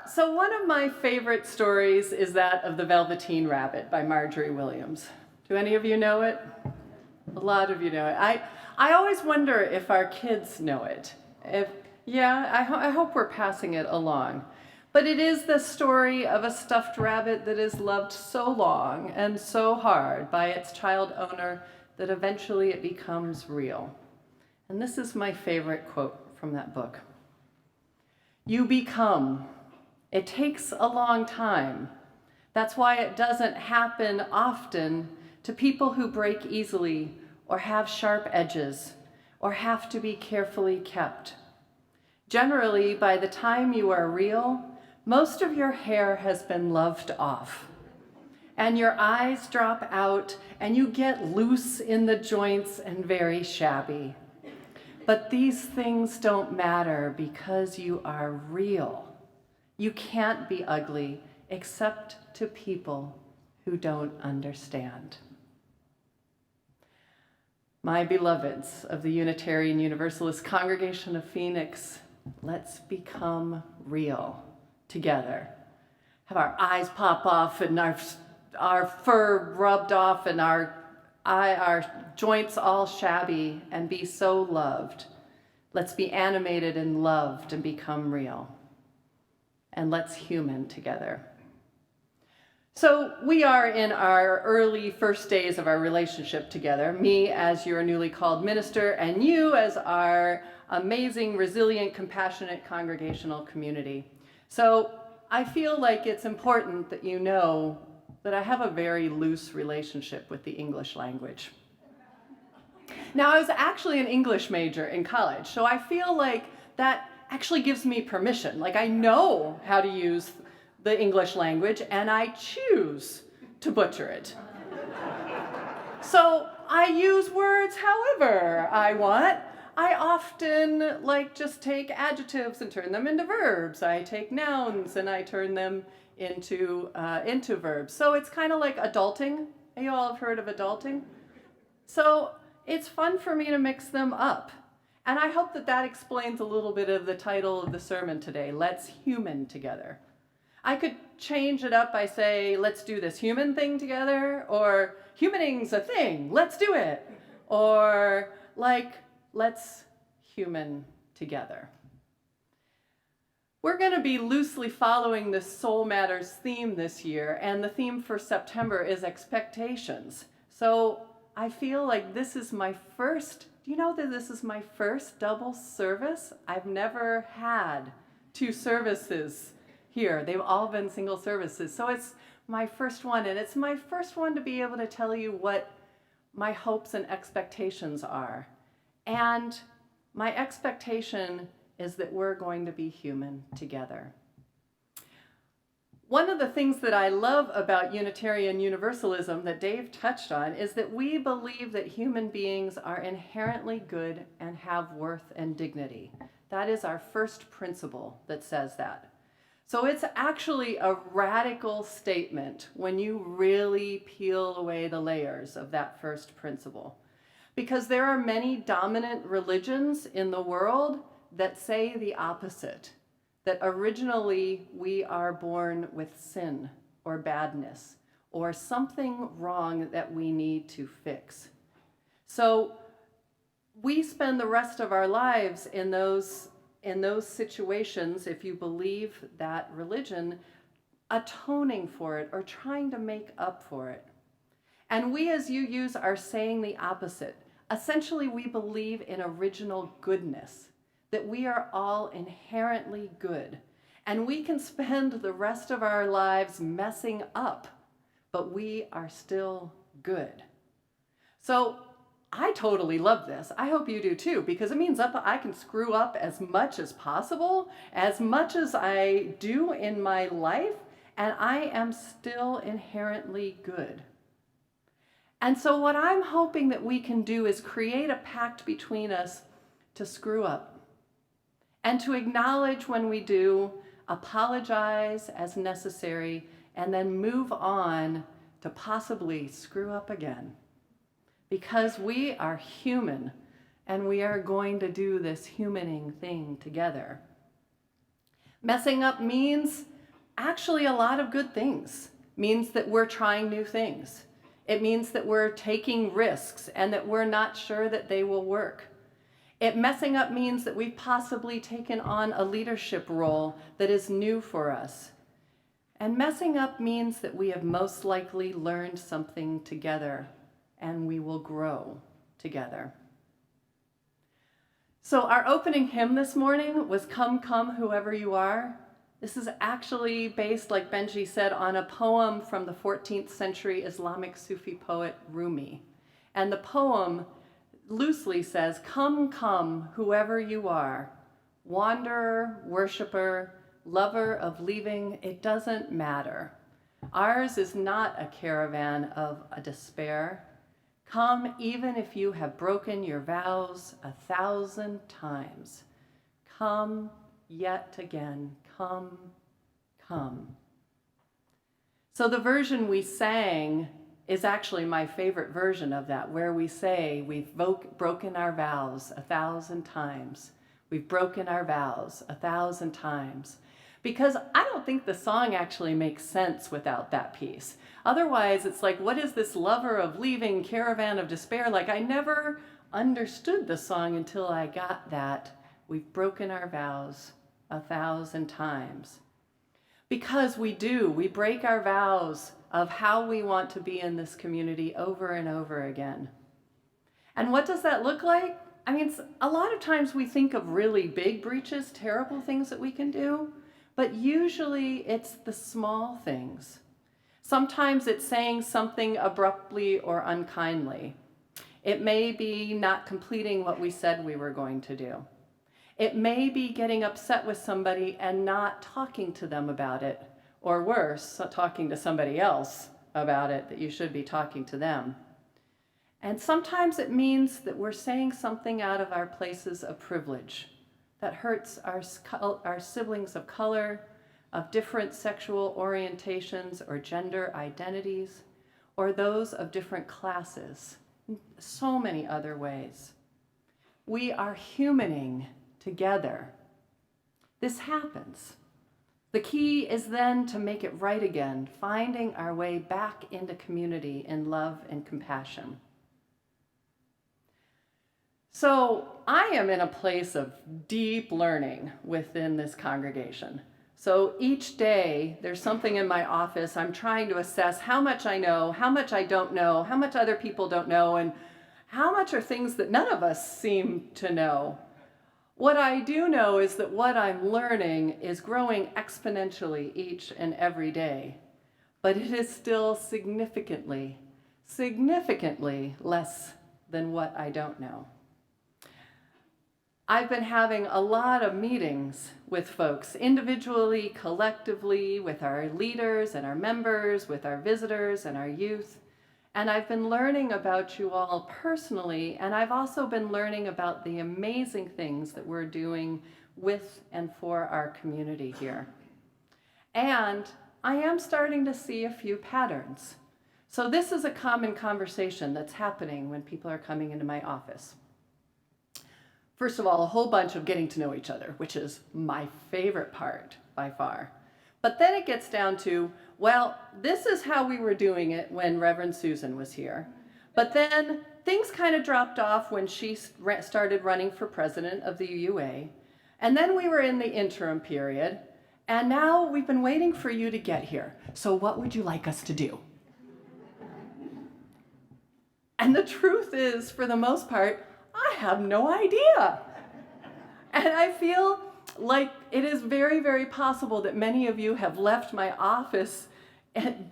So one of my favorite stories is that of The Velveteen Rabbit by Marjorie Williams. Do any of you know it? A lot of you know it. I always wonder if our kids know it. I hope we're passing it along. But it is the story of a stuffed rabbit that is loved so long and so hard by its child owner that eventually it becomes real. And this is my favorite quote from that book. "You become. It takes a long time. That's why it doesn't happen often to people who break easily or have sharp edges or have to be carefully kept. Generally, by the time you are real, most of your hair has been loved off, and your eyes drop out, and you get loose in the joints and very shabby. But these things don't matter because you are real. You can't be ugly except to people who don't understand." My beloveds of the Unitarian Universalist Congregation of Phoenix, let's become real together. Have our eyes pop off and our fur rubbed off and our joints all shabby and be so loved. Let's be animated and loved and become real. And let's human together. So we are in our early first days of our relationship together, me as your newly called minister and you as our amazing, resilient, compassionate congregational community. So I feel like it's important that you know that I have a very loose relationship with the English language. Now, I was actually an English major in college, so I feel like that actually gives me permission. Like, I know how to use the English language, and I choose to butcher it. So I use words however I want. I often just take adjectives and turn them into verbs. I take nouns and I turn them into verbs. So it's kind of like adulting. You all have heard of adulting? So it's fun for me to mix them up. And I hope that explains a little bit of the title of the sermon today, Let's Human Together. I could change it up by say, let's do this human thing together, or humaning's a thing, let's do it. Or let's human together. We're going to be loosely following the Soul Matters theme this year, and the theme for September is expectations. So I feel like this is my first, do you know that this is my first double service? I've never had two services here. They've all been single services. So it's my first one, and it's my first one to be able to tell you what my hopes and expectations are. And my expectation is that we're going to be human together. One of the things that I love about Unitarian Universalism that Dave touched on is that we believe that human beings are inherently good and have worth and dignity. That is our first principle that says that. So it's actually a radical statement when you really peel away the layers of that first principle. Because there are many dominant religions in the world that say the opposite, that originally we are born with sin or badness or something wrong that we need to fix. So we spend the rest of our lives in those situations, if you believe that religion, atoning for it or trying to make up for it. And we as UUs are saying the opposite. Essentially, we believe in original goodness, that we are all inherently good, and we can spend the rest of our lives messing up, but we are still good. So I totally love this. I hope you do too, because it means I can screw up as much as possible, as much as I do in my life, and I am still inherently good. And so what I'm hoping that we can do is create a pact between us to screw up and to acknowledge when we do, apologize as necessary, and then move on to possibly screw up again. Because we are human and we are going to do this humaning thing together. Messing up means actually a lot of good things. It means that we're trying new things. It means that we're taking risks and that we're not sure that they will work. Messing up means that we've possibly taken on a leadership role that is new for us. And messing up means that we have most likely learned something together and we will grow together. So our opening hymn this morning was Come, Come, Whoever You Are. This is actually based, like Benji said, on a poem from the 14th century Islamic Sufi poet Rumi. And the poem loosely says, come, come, whoever you are, wanderer, worshiper, lover of leaving, it doesn't matter. Ours is not a caravan of a despair. Come even if you have broken your vows 1,000 times. Come yet again, come, come. So the version we sang is actually my favorite version of that, where we say we've broken our vows 1,000 times. We've broken our vows 1,000 times. Because I don't think the song actually makes sense without that piece. Otherwise, it's like, what is this lover of leaving, caravan of despair? Like, I never understood the song until I got that. We've broken our vows 1,000 times. Because we break our vows of how we want to be in this community over and over again. And what does that look like? I mean, a lot of times we think of really big breaches, terrible things that we can do, but usually it's the small things. Sometimes it's saying something abruptly or unkindly. It may be not completing what we said we were going to do. It may be getting upset with somebody and not talking to them about it, or worse, talking to somebody else about it that you should be talking to them. And sometimes it means that we're saying something out of our places of privilege that hurts our siblings of color, of different sexual orientations or gender identities, or those of different classes, so many other ways. We are humaning together. This happens. The key is then to make it right again, finding our way back into community in love and compassion. So I am in a place of deep learning within this congregation. So each day there's something in my office. I'm trying to assess how much I know, how much I don't know, how much other people don't know, and how much are things that none of us seem to know. What I do know is that what I'm learning is growing exponentially each and every day, but it is still significantly less than what I don't know. I've been having a lot of meetings with folks, individually, collectively, with our leaders and our members, with our visitors and our youth. And I've been learning about you all personally, and I've also been learning about the amazing things that we're doing with and for our community here. And I am starting to see a few patterns. So this is a common conversation that's happening when people are coming into my office. First of all, a whole bunch of getting to know each other, which is my favorite part by far. But then it gets down to, well, this is how we were doing it when Reverend Susan was here. But then things kind of dropped off when she started running for president of the UUA. And then we were in the interim period. And now we've been waiting for you to get here. So what would you like us to do? And the truth is, for the most part, I have no idea. And I feel like it is very, very possible that many of you have left my office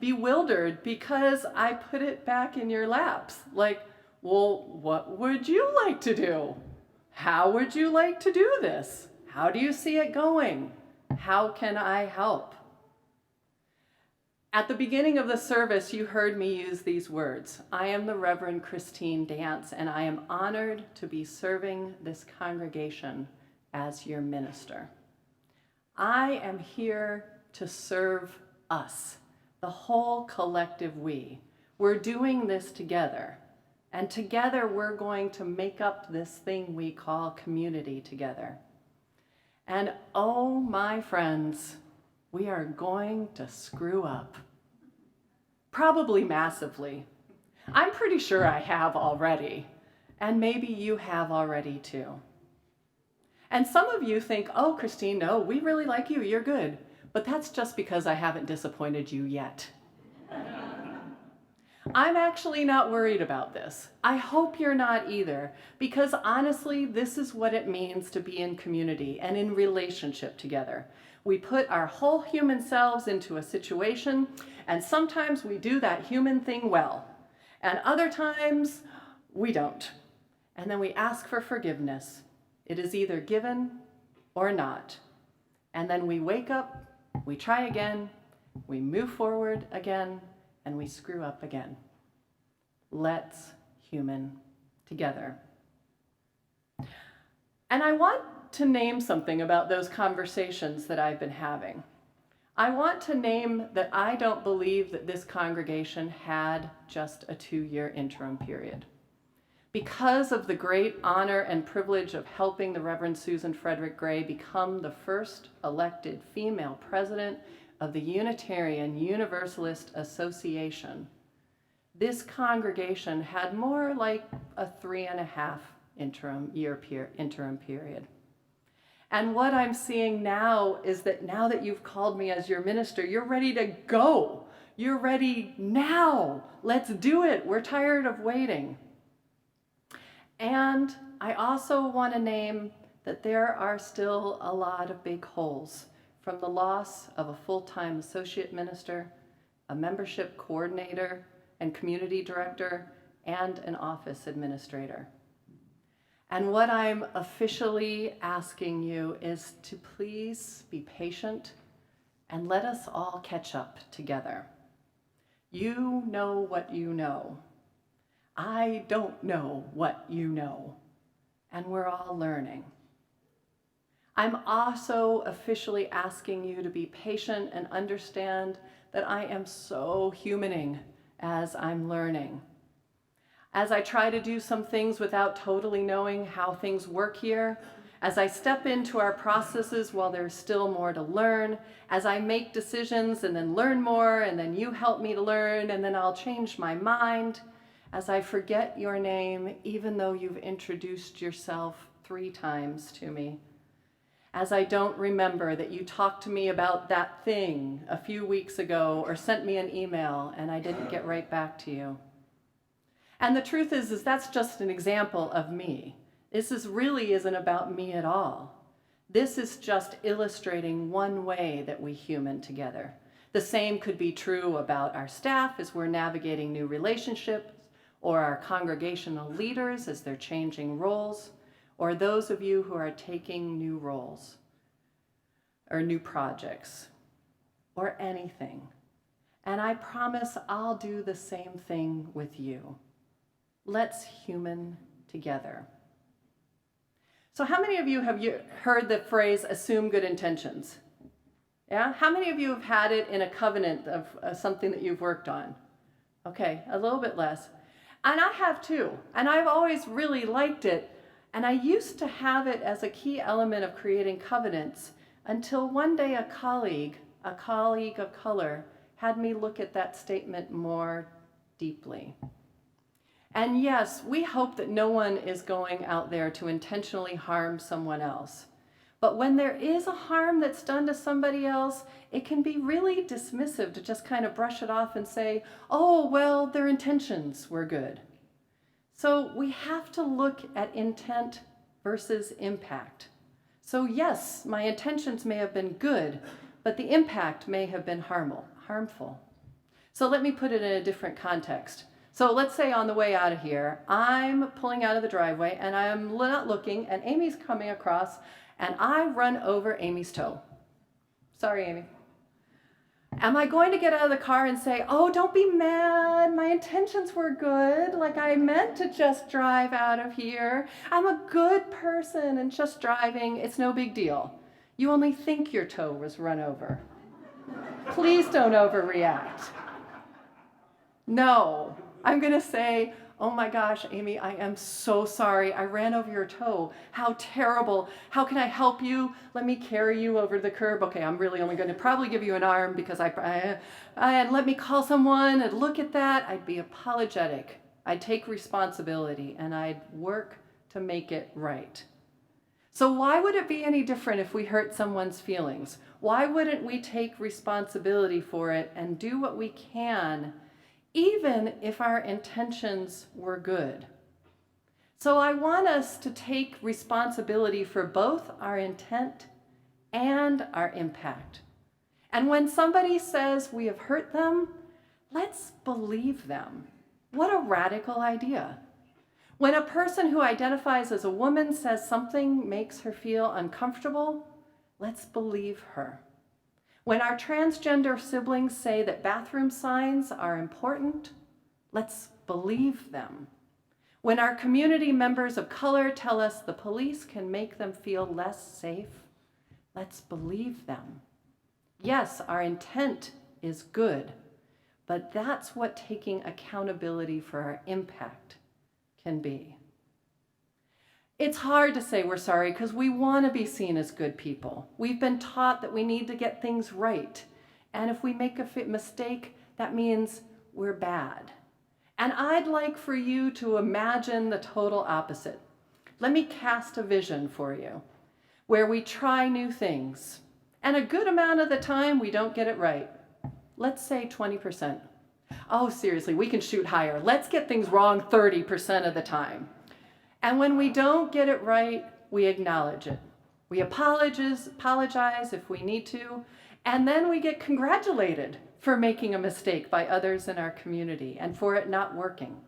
bewildered because I put it back in your laps. Like, well, what would you like to do? How would you like to do this? How do you see it going? How can I help? At the beginning of the service, you heard me use these words. I am the Reverend Christine Dance, and I am honored to be serving this congregation as your minister. I am here to serve us, the whole collective we. We're doing this together, and together we're going to make up this thing we call community together. And oh, my friends, we are going to screw up. Probably massively. I'm pretty sure I have already, and maybe you have already too. And some of you think, oh, Christine, no, we really like you, you're good. But that's just because I haven't disappointed you yet. I'm actually not worried about this. I hope you're not either, because honestly, this is what it means to be in community and in relationship together. We put our whole human selves into a situation, and sometimes we do that human thing well, and other times we don't. And then we ask for forgiveness. It is either given or not. And then we wake up, we try again, we move forward again, and we screw up again. Let's human together. And I want to name something about those conversations that I've been having. I want to name that I don't believe that this congregation had just a 2-year interim period. Because of the great honor and privilege of helping the Reverend Susan Frederick Gray become the first elected female president of the Unitarian Universalist Association, this congregation had more like a 3.5 interim period. And what I'm seeing now is that now that you've called me as your minister, you're ready to go. You're ready now. Let's do it. We're tired of waiting. And I also want to name that there are still a lot of big holes from the loss of a full-time associate minister, a membership coordinator and community director, and an office administrator. And what I'm officially asking you is to please be patient and let us all catch up together. You know what you know. I don't know what you know, and we're all learning. I'm also officially asking you to be patient and understand that I am so humaning as I'm learning. As I try to do some things without totally knowing how things work here, as I step into our processes while there's still more to learn, as I make decisions and then learn more, and then you help me to learn, and then I'll change my mind, as I forget your name, even though you've introduced yourself 3 times to me, as I don't remember that you talked to me about that thing a few weeks ago or sent me an email and I didn't get right back to you. And the truth is that's just an example of me. This really isn't about me at all. This is just illustrating one way that we human together. The same could be true about our staff as we're navigating new relationships, or our congregational leaders as they're changing roles, or those of you who are taking new roles, or new projects, or anything. And I promise I'll do the same thing with you. Let's human together. So how many of you have heard the phrase, assume good intentions? Yeah? How many of you have had it in a covenant of something that you've worked on? Okay, a little bit less. And I have too, and I've always really liked it. And I used to have it as a key element of creating covenants until one day a colleague of color, had me look at that statement more deeply. And yes, we hope that no one is going out there to intentionally harm someone else. But when there is a harm that's done to somebody else, it can be really dismissive to just kind of brush it off and say, oh, well, their intentions were good. So we have to look at intent versus impact. So yes, my intentions may have been good, but the impact may have been harmful. So let me put it in a different context. So let's say on the way out of here, I'm pulling out of the driveway and I'm not looking and Amy's coming across and I run over Amy's toe. Sorry, Amy. Am I going to get out of the car and say, oh, don't be mad, my intentions were good, like I meant to just drive out of here. I'm a good person and just driving, it's no big deal. You only think your toe was run over. Please don't overreact. No, I'm going to say, "Oh my gosh, Amy, I am so sorry. I ran over your toe. How terrible. How can I help you? Let me carry you over the curb. Okay, I'm really only going to probably give you an arm because and let me call someone and look at that." I'd be apologetic. I'd take responsibility and I'd work to make it right. So why would it be any different if we hurt someone's feelings? Why wouldn't we take responsibility for it and do what we can, even if our intentions were good? So I want us to take responsibility for both our intent and our impact. And when somebody says we have hurt them, let's believe them. What a radical idea. When a person who identifies as a woman says something makes her feel uncomfortable, let's believe her. When our transgender siblings say that bathroom signs are important, let's believe them. When our community members of color tell us the police can make them feel less safe, let's believe them. Yes, our intent is good, but that's what taking accountability for our impact can be. It's hard to say we're sorry because we want to be seen as good people. We've been taught that we need to get things right. And if we make a mistake, that means we're bad. And I'd like for you to imagine the total opposite. Let me cast a vision for you where we try new things. And a good amount of the time we don't get it right. Let's say 20%. Oh, seriously, we can shoot higher. Let's get things wrong 30% of the time. And when we don't get it right, we acknowledge it. We apologize if we need to, and then we get congratulated for making a mistake by others in our community and for it not working.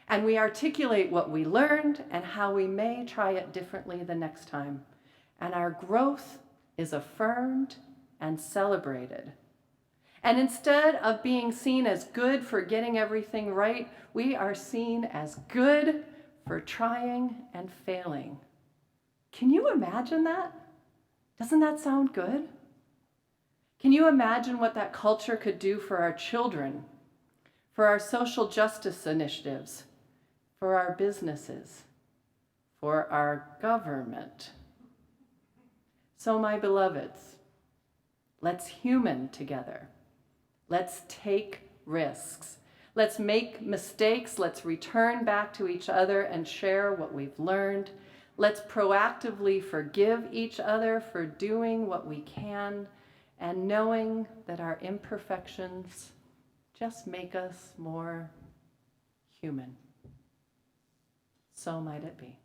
And we articulate what we learned and how we may try it differently the next time. And our growth is affirmed and celebrated. And instead of being seen as good for getting everything right, we are seen as good for trying and failing. Can you imagine that? Doesn't that sound good? Can you imagine what that culture could do for our children, for our social justice initiatives, for our businesses, for our government? So, my beloveds, let's human together. Let's take risks. Let's make mistakes. Let's return back to each other and share what we've learned. Let's proactively forgive each other for doing what we can and knowing that our imperfections just make us more human. So might it be.